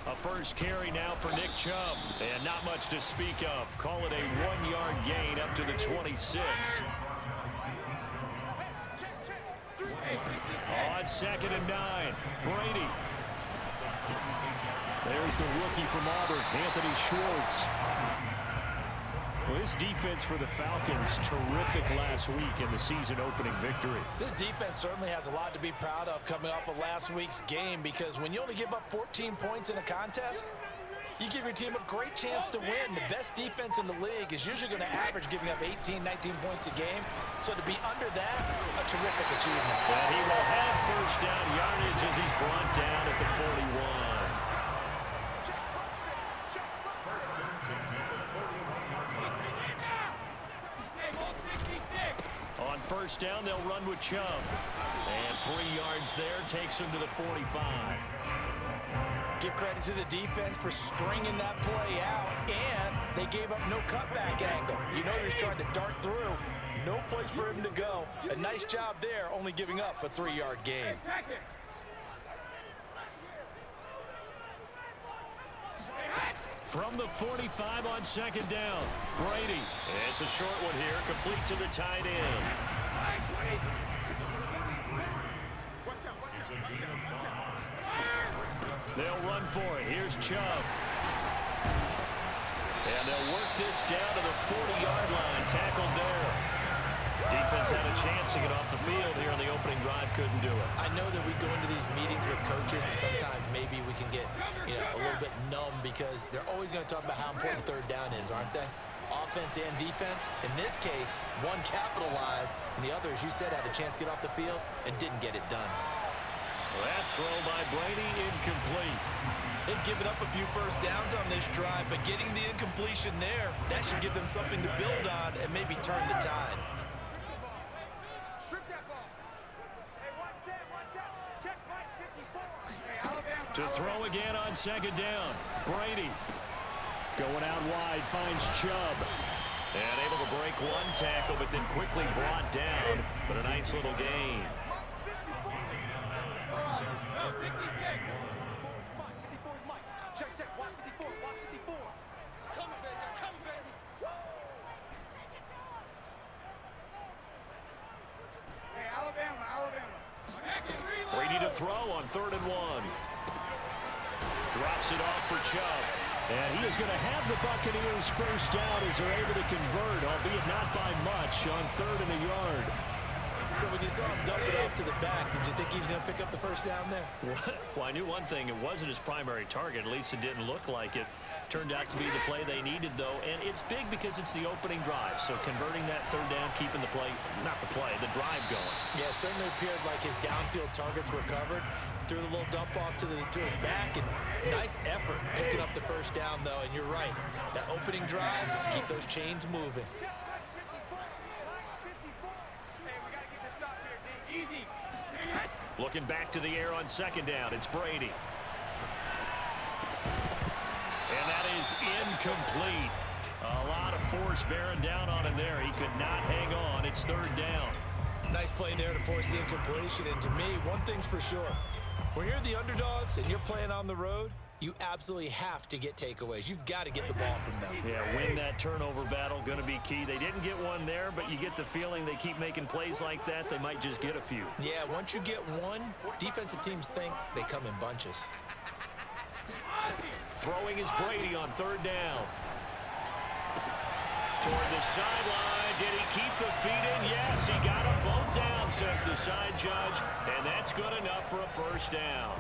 A first carry now for Nick Chubb, and not much to speak of. Call it a 1-yard gain up to the 26. On 2nd and 9, Brady. There's the rookie from Auburn, Anthony Schwartz. Well, this defense for the Falcons, terrific last week in the season-opening victory. This defense certainly has a lot to be proud of coming off of last week's game, because when you only give up 14 points in a contest, you give your team a great chance to win. The best defense in the league is usually going to average giving up 18, 19 points a game. So to be under that, a terrific achievement. And he will have first down yardage as he's brought down at the 41. On first down, they'll run with Chubb. And 3 yards there takes him to the 45. Give credit to the defense for stringing that play out, and they gave up no cutback angle. You know they're trying to dart through. No place for him to go. A nice job there, only giving up a 3-yard gain. From the 45 on 2nd down, Brady. It's a short one here, complete to the tight end. They'll run for it. Here's Chubb. And they'll work this down to the 40-yard line. Tackled there. Defense had a chance to get off the field here on the opening drive. Couldn't do it. I know that we go into these meetings with coaches, and sometimes maybe we can get a little bit numb, because they're always going to talk about how important 3rd down is, aren't they? Offense and defense. In this case, one capitalized, and the other, as you said, had a chance to get off the field and didn't get it done. That throw by Brady, incomplete. They've given up a few first downs on this drive, but getting the incompletion there, that should give them something to build on and maybe turn the tide. To throw again on 2nd down, Brady. Going out wide, finds Chubb. And able to break one tackle, but then quickly brought down. But a nice little gain. Brady to throw on 3rd and 1. Drops it off for Chubb. And he is going to have the Buccaneers first down as they're able to convert, albeit not by much, on 3rd and a yard. So when you saw him dump it off to the back, did you think he was going to pick up the first down there? Well, I knew one thing. It wasn't his primary target. At least it didn't look like it. Turned out to be the play they needed, though. And it's big because it's the opening drive. So converting that 3rd down, keeping the play, not the play, the drive going. Yeah, certainly appeared like his downfield targets were covered. Threw a little dump off to his back, and nice effort picking up the first down, though. And you're right. That opening drive, keep those chains moving. Looking back to the air on 2nd down, it's Brady. And that is incomplete. A lot of force bearing down on him there. He could not hang on. It's 3rd down. Nice play there to force the incompletion. And to me, one thing's for sure. When you're the underdogs and you're playing on the road, you absolutely have to get takeaways. You've got to get the ball from them. Yeah, win that turnover battle, going to be key. They didn't get one there, but you get the feeling they keep making plays like that, they might just get a few. Yeah, once you get one, defensive teams think they come in bunches. Throwing is Brady on 3rd down. Toward the sideline. Did he keep the feet in? Yes, he got them both down, says the side judge, and that's good enough for a first down.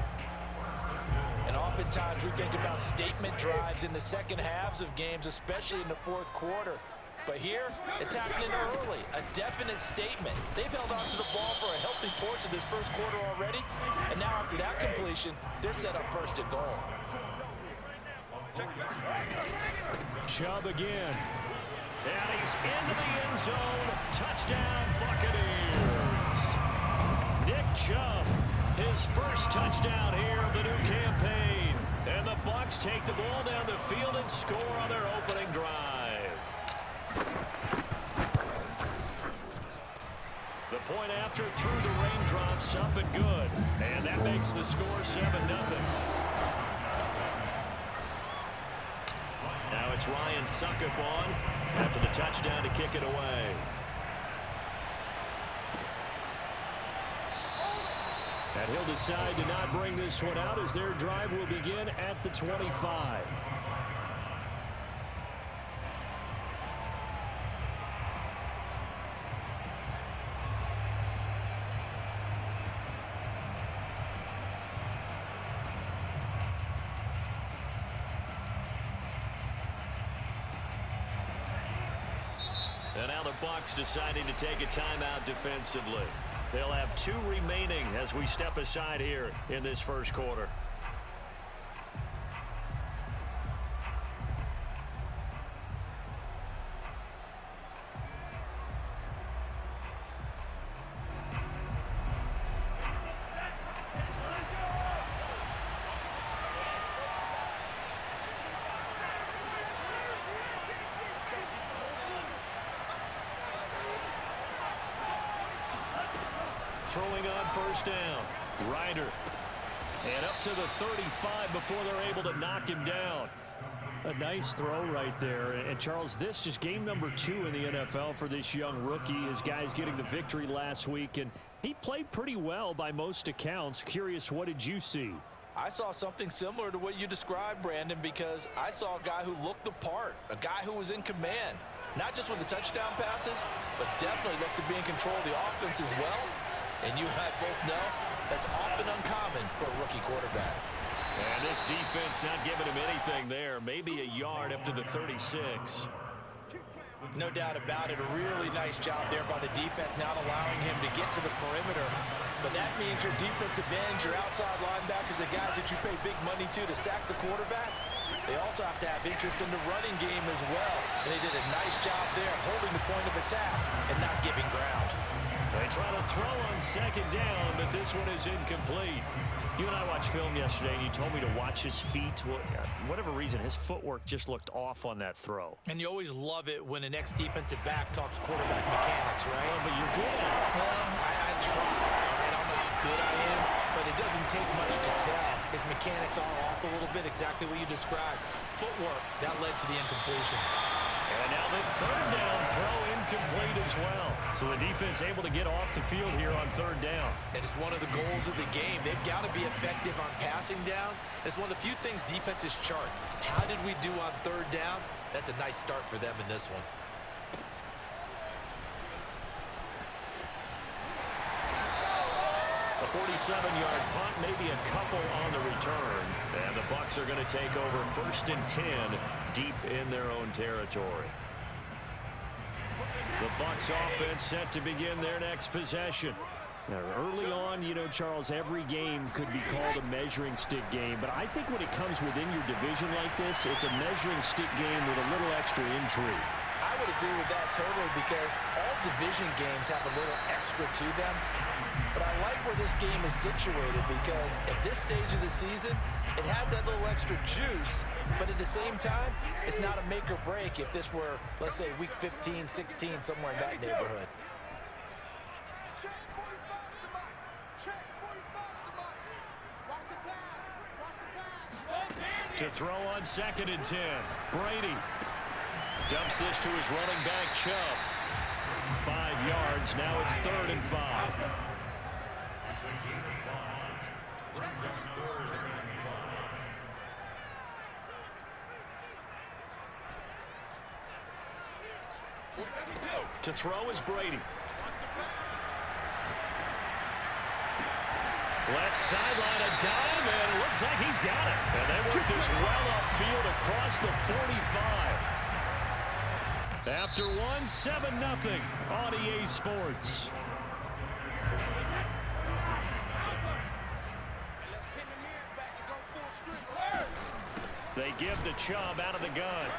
And oftentimes we think about statement drives in the second halves of games, especially in the 4th quarter. But here, it's happening early. A definite statement. They've held on to the ball for a healthy portion of this 1st quarter already. And now after that completion, they're set up 1st and goal. Chubb again. And he's into the end zone. Touchdown, Buccaneers. Nick Chubb. His first touchdown here of the new campaign. And the Bucs take the ball down the field and score on their opening drive. The point after through the raindrops, up and good. And that makes the score 7-0. Now it's Ryan Suckup on after the touchdown to kick it away. And he'll decide to not bring this one out as their drive will begin at the 25. And now the Bucs deciding to take a timeout defensively. They'll have 2 remaining as we step aside here in this first quarter. Throwing on first down. Ryder. And up to the 35 before they're able to knock him down. A nice throw right there. And Charles, this is game number 2 in the NFL for this young rookie. His guys getting the victory last week, and he played pretty well by most accounts. Curious, what did you see? I saw something similar to what you described, Brandon, because I saw a guy who looked the part, a guy who was in command, not just with the touchdown passes, but definitely looked to be in control of the offense as well. And you and I both know that's often uncommon for a rookie quarterback. And this defense not giving him anything there. Maybe a yard up to the 36. No doubt about it. A really nice job there by the defense, not allowing him to get to the perimeter. But that means your defensive ends, your outside linebackers, the guys that you pay big money to sack the quarterback, they also have to have interest in the running game as well. And they did a nice job there holding the point of attack and not giving ground. They try to throw on second down, but this one is incomplete. You and I watched film yesterday, and you told me to watch his feet. For whatever reason, his footwork just looked off on that throw. And you always love it when an ex-defensive back talks quarterback mechanics, right? Well, but you're good at it. Well, I try. I don't know how good I am, but it doesn't take much to tell. His mechanics are off a little bit, exactly what you described. Footwork, that led to the incompletion. And now the third down throw incomplete as well. So the defense able to get off the field here on third down. And it's one of the goals of the game. They've got to be effective on passing downs. It's one of the few things defenses chart. How did we do on third down? That's a nice start for them in this one. A 47-yard punt, maybe a couple on the return. And the Bucs are going to take over 1st and 10 deep in their own territory. The Bucs offense set to begin their next possession. Now, early on, you know, Charles, every game could be called a measuring stick game. But I think when it comes within your division like this, it's a measuring stick game with a little extra intrigue. I would agree with that totally because all division games have a little extra to them. But I like where this game is situated because at this stage of the season, it has that little extra juice, but at the same time, it's not a make or break if this were, let's say, week 15, 16, somewhere in that neighborhood. To throw on 2nd and 10, Brady dumps this to his running back, Chubb. 5 yards, now it's 3rd and 5. To throw is Brady. Left sideline, a dive, and it looks like he's got it. And they work this well upfield across the 45. After one, 7-0 on EA Sports. They give the Chubb out of the gun.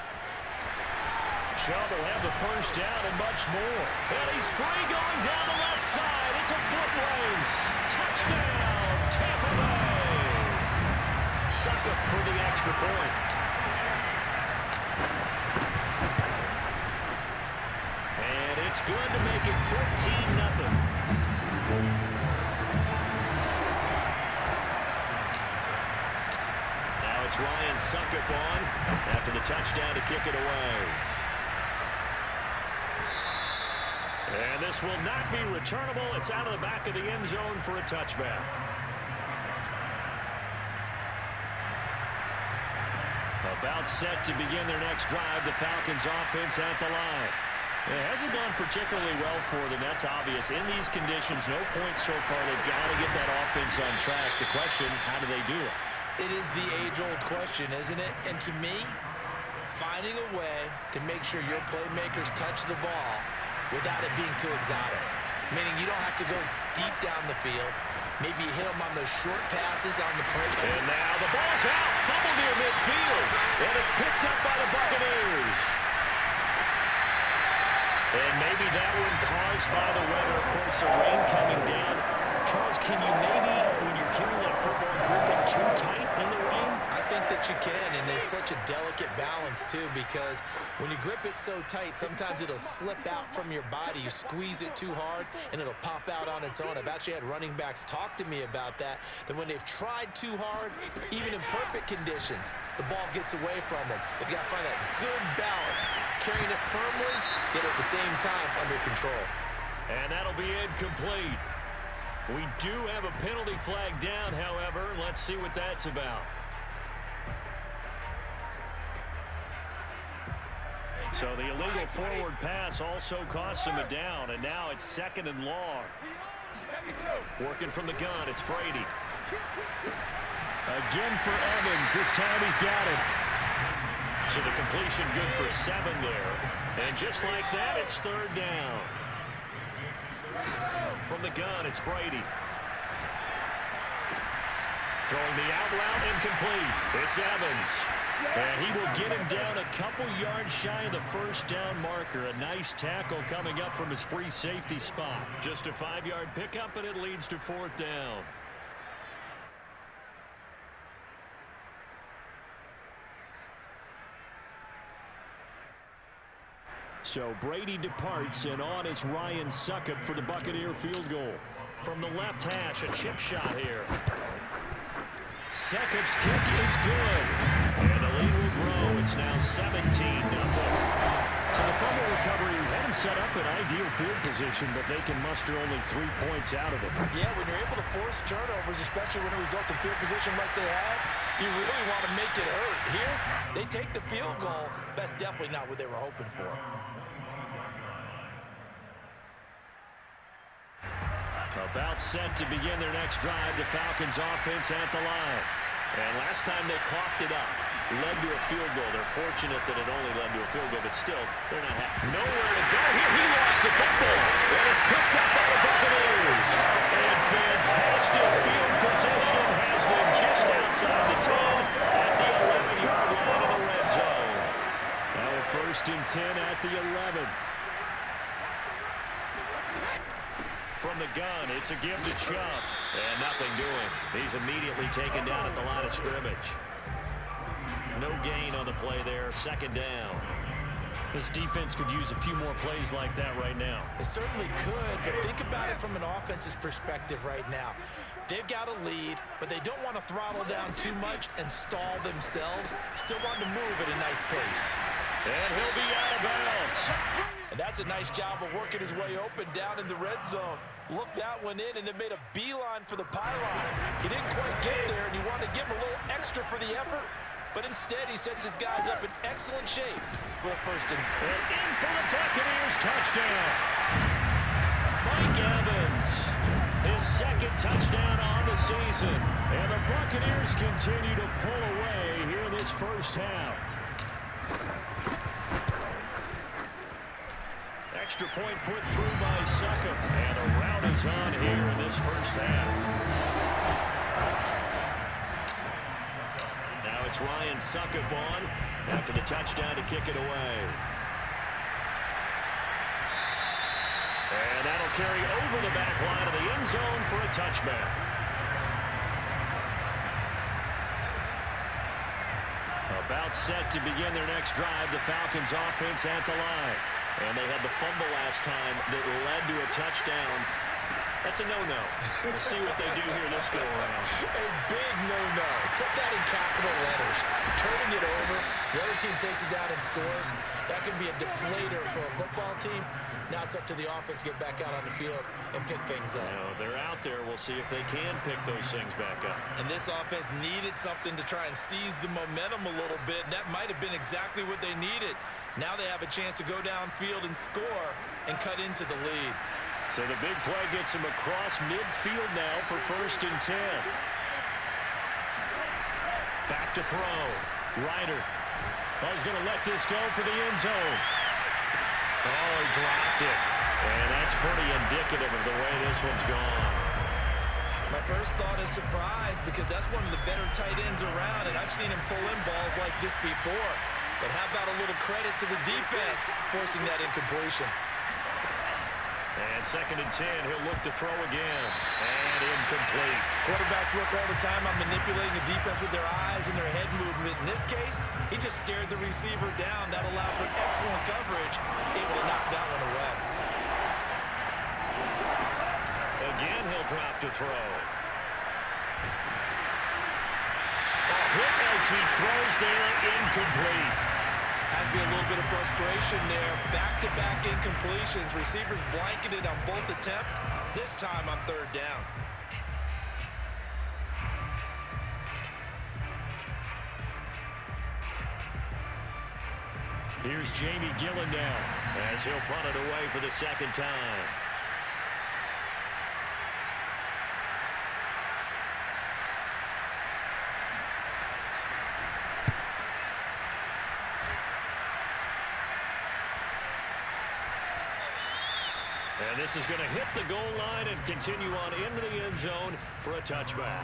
Chubb will have the first down and much more. And he's free going down the left side. It's a foot race. Touchdown, Tampa Bay. Suckup for the extra point. And it's It's good to make it 14-0. Now it's Ryan Succop on after the touchdown to kick it away. And this will not be returnable. It's out of the back of the end zone for a touchback. About set to begin their next drive. The Falcons offense at the line. It hasn't gone particularly well for them. That's obvious. In these conditions, no points so far. They've got to get that offense on track. The question, how do they do it? It is the age-old question, isn't it? And to me, finding a way to make sure your playmakers touch the ball without it being too exotic. Meaning you don't have to go deep down the field. Maybe you hit them on those short passes on the play. And now the ball's out. Fumble near midfield. And it's picked up by the Buccaneers. And maybe that one caused by the weather. Of course, the rain coming down. Charles, can you maybe, when you're carrying that football, grip it too tight in the rain? I think that you can, and it's such a delicate balance, too, because when you grip it so tight, sometimes it'll slip out from your body. You squeeze it too hard, and it'll pop out on its own. I've actually had running backs talk to me about that when they've tried too hard, even in perfect conditions, the ball gets away from them. They've got to find that good balance, carrying it firmly, yet at the same time under control. And that'll be incomplete. We do have a penalty flag down, however. Let's see what that's about. So the illegal forward pass also costs him a down, and now it's 2nd and long. Working from the gun, it's Brady. Again for Evans. This time he's got it. So the completion good for 7 there. And just like that, it's 3rd down. From the gun, it's Brady. Throwing the out route, incomplete. It's Evans. And he will get him down a couple yards shy of the 1st down marker. A nice tackle coming up from his free safety spot. Just a 5-yard pickup, and it leads to 4th down. So Brady departs, and on is Ryan Succop for the Buccaneer field goal. From the left hash, a chip shot here. Succop's kick is good. And the lead will grow. It's now 17-0. So the fumble recovery had him set up in ideal field position, but they can muster only 3 points out of it. Yeah, when you're able to force turnovers, especially when it results in field position like they have, you really want to make it hurt. Here, they take the field goal. That's definitely not what they were hoping for. About set to begin their next drive. The Falcons offense at the line. And last time they coughed it up, led to a field goal. They're fortunate that it only led to a field goal, but still, they're not happy. Nowhere to go here. He lost the football. And it's picked up by the Buccaneers. And fantastic field position has them just outside the 10 at the 11-yard line in the red zone. Now a 1st and 10 at the 11. From the gun, it's a give to Chubb. And nothing doing. He's immediately taken down at the line of scrimmage. No gain on the play there. 2nd down. This defense could use a few more plays like that right now. It certainly could, but think about it from an offense's perspective right now. They've got a lead, but they don't want to throttle down too much and stall themselves. Still want to move at a nice pace. And he'll be out of bounds. And that's a nice job of working his way open down in the red zone. Looked that one in and then made a beeline for the pylon. He didn't quite get there, and he wanted to give him a little extra for the effort. But instead, he sets his guys up in excellent shape for a 1st and in for the Buccaneers touchdown. Mike Evans, his 2nd touchdown on the season. And the Buccaneers continue to pull away here in this 1st half. Extra point put through by Succop. And the route is on here in this 1st half. Now it's Ryan Succop on after the touchdown to kick it away. And that'll carry over the back line of the end zone for a touchback. About set to begin their next drive. The Falcons offense at the line. And they had the fumble last time that led to a touchdown. That's a no-no. We'll see what they do here this go-around. A big no-no. Put that in capital letters. Turning it over, the other team takes it down and scores. That can be a deflator for a football team. Now it's up to the offense to get back out on the field and pick things up. They're out there. We'll see if they can pick those things back up. And this offense needed something to try and seize the momentum a little bit. And that might have been exactly what they needed. Now they have a chance to go downfield and score and cut into the lead. So the big play gets him across midfield now for 1st and 10. Back to throw. Ryder. Oh, he's going to let this go for the end zone. Oh, he dropped it. And that's pretty indicative of the way this one's gone. My first thought is surprise because that's one of the better tight ends around, and I've seen him pull in balls like this before. But how about a little credit to the defense forcing that incompletion? And 2nd and 10, he'll look to throw again. And incomplete. Quarterbacks work all the time on manipulating the defense with their eyes and their head movement. In this case, he just stared the receiver down. That allowed for excellent coverage. Able to knock that one away. Again, he'll drop to throw. A hit as he throws there, incomplete. Has to be a little bit of frustration there. Back-to-back incompletions. Receivers blanketed on both attempts, this time on 3rd down. Here's Jamie Gillen now as he'll punt it away for the 2nd time. And this is going to hit the goal line and continue on into the end zone for a touchback.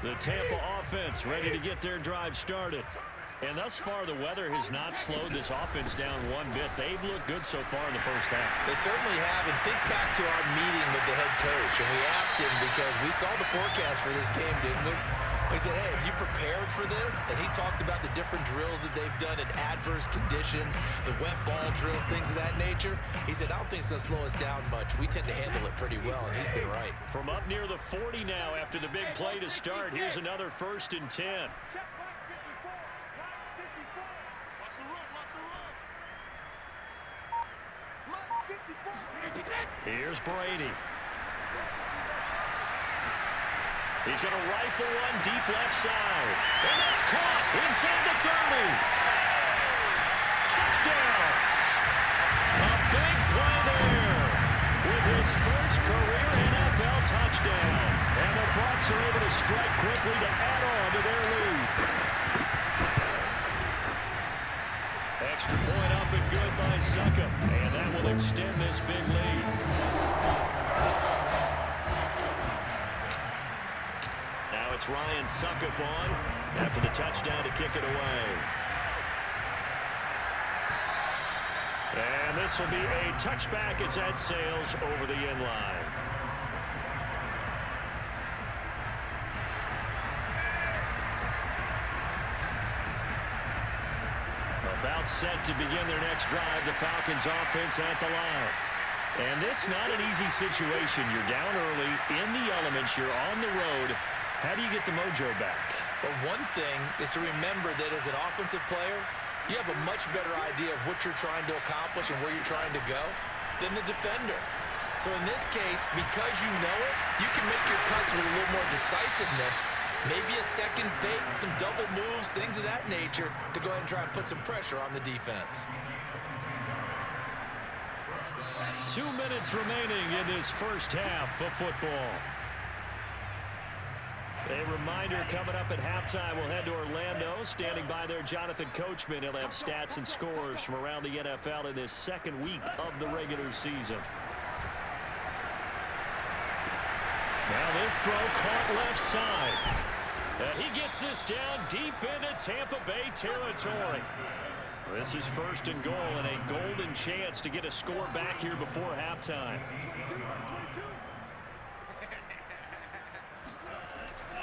The Tampa offense ready to get their drive started. And thus far, the weather has not slowed this offense down one bit. They've looked good so far in the first half. They certainly have. And think back to our meeting with the head coach. And we asked him because we saw the forecast for this game, didn't we? We said, hey, have you prepared for this? And he talked about the different drills that they've done in adverse conditions, the wet ball drills, things of that nature. He said, I don't think it's going to slow us down much. We tend to handle it pretty well, and he's been right. From up near the 40 now after the big play to start, here's another 1st and 10. Here's Brady. He's going to rifle one deep left side. And that's caught inside the 30. Touchdown. A big play there with his first career NFL touchdown. And the Bucs are able to strike quickly to add on to their lead. Extra point up and good by Suckup. And that will extend this big lead. Now it's Ryan Suckup on after the touchdown to kick it away. And this will be a touchback as that sails over the end line. About set to begin their next drive, the Falcons offense at the line. And this not an easy situation. You're down early, in the elements, you're on the road. How do you get the mojo back? Well, one thing is to remember that as an offensive player, you have a much better idea of what you're trying to accomplish and where you're trying to go than the defender. So in this case, because you know it, you can make your cuts with a little more decisiveness. Maybe a second fake, some double moves, things of that nature to go ahead and try and put some pressure on the defense. 2 minutes remaining in this first half of football. A reminder coming up at halftime, we'll head to Orlando. Standing by there, Jonathan Coachman. He'll have stats and scores from around the NFL in this second week of the regular season. This throw caught left side. And he gets this down deep into Tampa Bay territory. This is 1st and goal and a golden chance to get a score back here before halftime.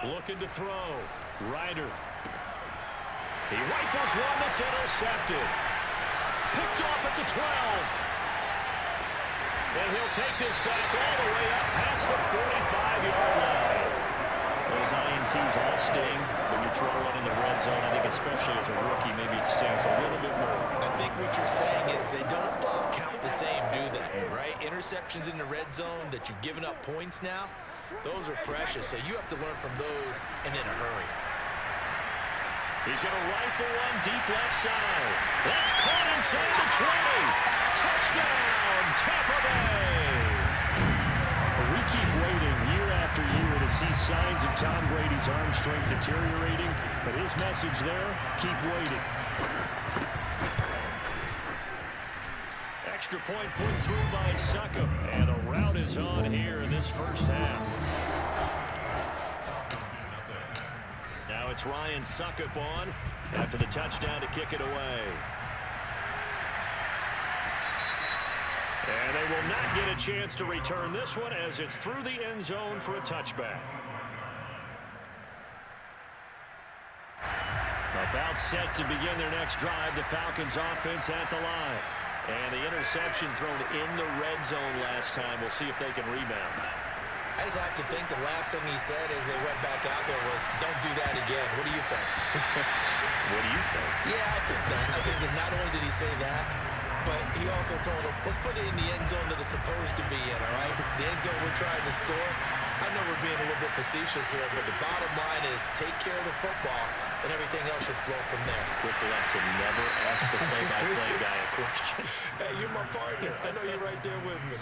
Looking to throw. Ryder. He rifles one that's intercepted. Picked off at the 12. And he'll take this back all the way up past the 45-yard line. Those INTs all sting, but you throw one in the red zone, I think especially as a rookie, maybe it stings a little bit more. I think what you're saying is they don't all count the same, do they? Right? Interceptions in the red zone that you've given up points now, those are precious, so you have to learn from those and in a hurry. He's going to rifle one deep left side. That's caught inside the 20. Touchdown, Tampa Bay. We keep waiting year after year to see signs of Tom Brady's arm strength deteriorating, but his message there, keep waiting. Extra point put through by Succop, and a rout is on here in this first half. Now it's Ryan Succop on after the touchdown to kick it away. And they will not get a chance to return this one as it's through the end zone for a touchback. About set to begin their next drive, the Falcons offense at the line. And the interception thrown in the red zone last time. We'll see if they can rebound. I just have to think the last thing he said as they went back out there was, don't do that again. What do you think? What do you think? Yeah, I think that. I think that not only did he say that, but he also told him, let's put it in the end zone that it's supposed to be in, all right? The end zone we're trying to score. I know we're being a little bit facetious here, but the bottom line is take care of the football, and everything else should flow from there. Quick lesson, never ask the play-by-play guy a question. Hey, you're my partner. I know you're right there with me.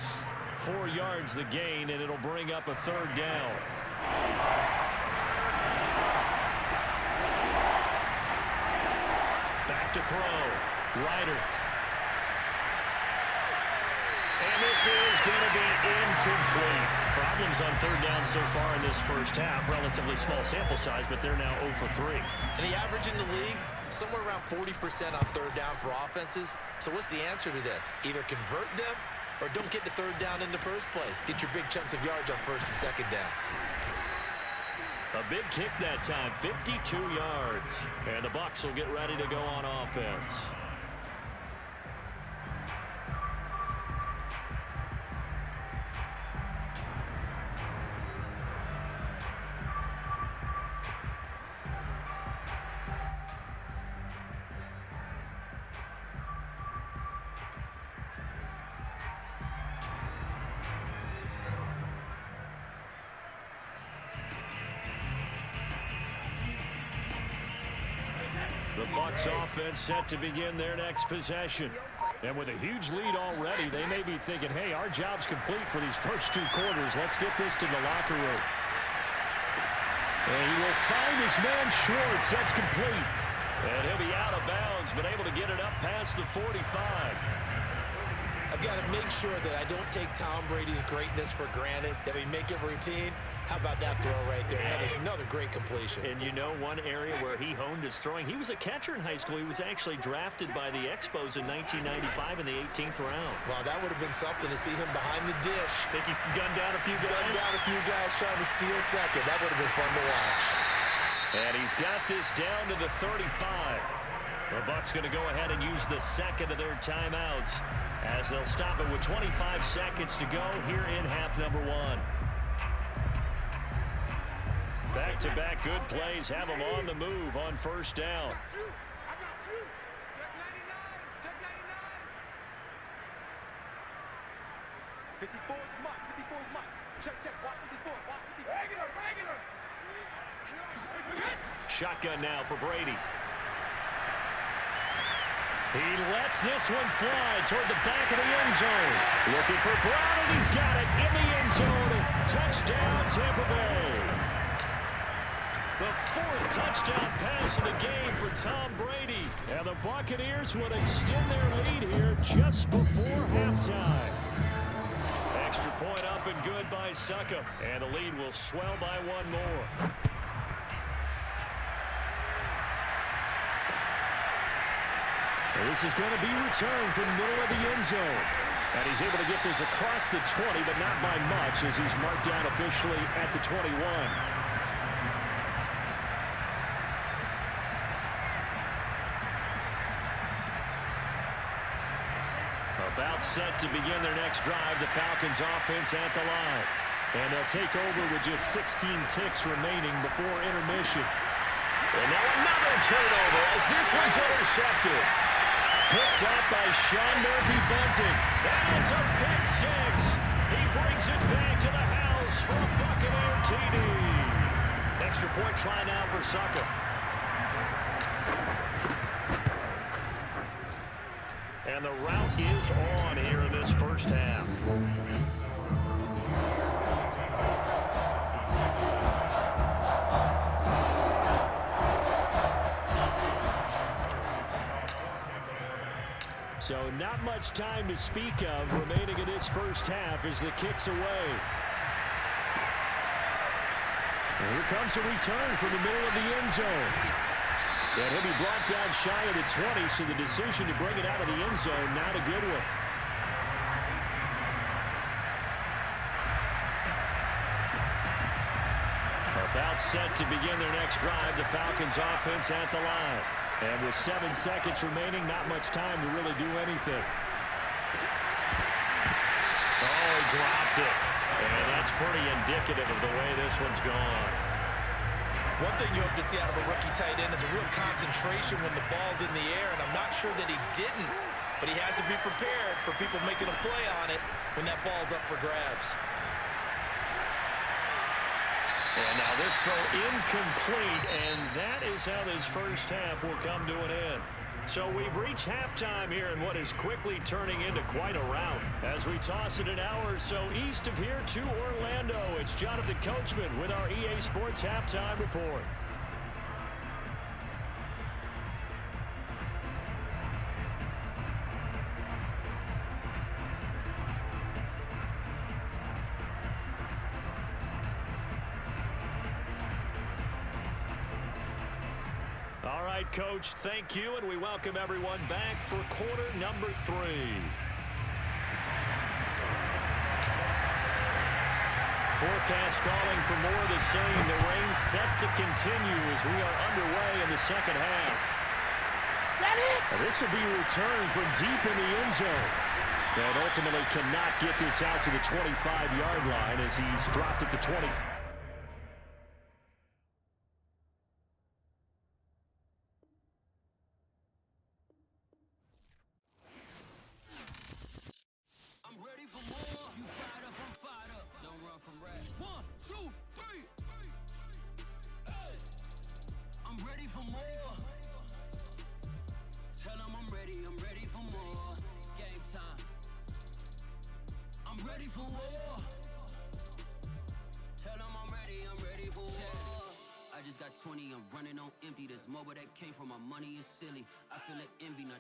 4 yards the gain, and it'll bring up a 3rd down. Back to throw. Ryder. And this is going to be incomplete. Problems on 3rd down so far in this first half. Relatively small sample size, but they're now 0 for 3. And the average in the league, somewhere around 40% on 3rd down for offenses. So what's the answer to this? Either convert them or don't get the 3rd down in the first place. Get your big chunks of yards on 1st and 2nd down. A big kick that time, 52 yards. And the Bucs will get ready to go on offense. The Bucs offense set to begin their next possession. And with a huge lead already, they may be thinking, hey, our job's complete for these first 2 quarters. Let's get this to the locker room. And he will find his man Schwartz. That's complete. And he'll be out of bounds, but able to get it up past the 45. I've got to make sure that I don't take Tom Brady's greatness for granted, that we make it routine. How about that throw right there? Another great completion. And you know one area where he honed his throwing. He was a catcher in high school. He was actually drafted by the Expos in 1995 in the 18th round. Wow, that would have been something to see him behind the dish. Think he gunned down a few guys? Gunned down a few guys trying to steal second. That would have been fun to watch. And he's got this down to the 35. The Bucs going to go ahead and use the second of their timeouts as they'll stop it with 25 seconds to go here in half number 1. Back-to-back good plays have them on the move on 1st down. I got you. Check 99. Check 99. 54's Mike. 54's Mike. Check. Watch 54. Watch 54. Regular. Shotgun now for Brady. He lets this one fly toward the back of the end zone. Looking for Brown, and he's got it in the end zone. Touchdown, Tampa Bay. The 4th touchdown pass of the game for Tom Brady. And the Buccaneers would extend their lead here just before halftime. Extra point up and good by Suckup. And the lead will swell by one more. This is going to be returned from the middle of the end zone. And he's able to get this across the 20, but not by much, as he's marked down officially at the 21. About set to begin their next drive, the Falcons offense at the line. And they'll take over with just 16 ticks remaining before intermission. And now another turnover as this one's intercepted. Picked up by Sean Murphy-Bunting. And it's a pick six. He brings it back to the house for a Buccaneer TD. Extra point try now for Suckup. And the route is on here in this first half. So not much time to speak of remaining in this first half as the kick's away. And here comes a return from the middle of the end zone. And he'll be brought down shy of the 20, so the decision to bring it out of the end zone, not a good one. About set to begin their next drive, the Falcons offense at the line. And with 7 seconds remaining, not much time to really do anything. Oh, he dropped it. And that's pretty indicative of the way this one's gone. One thing you hope to see out of a rookie tight end is a real concentration when the ball's in the air, and I'm not sure that he didn't, but he has to be prepared for people making a play on it when that ball's up for grabs. And now this throw incomplete, and that is how this first half will come to an end. So we've reached halftime here in what is quickly turning into quite a rout. As we toss it an hour or so east of here to Orlando, it's Jonathan Coachman with our EA Sports Halftime Report. All right, Coach, thank you, and we welcome everyone back for quarter number 3. Forecast calling for more of the same. The rain set to continue as we are underway in the second half. This will be returned from deep in the end zone. And ultimately cannot get this out to the 25-yard line as he's dropped at the 20. I just got 20, I'm running on empty. This mobile that came from my money is silly. I feel it envy.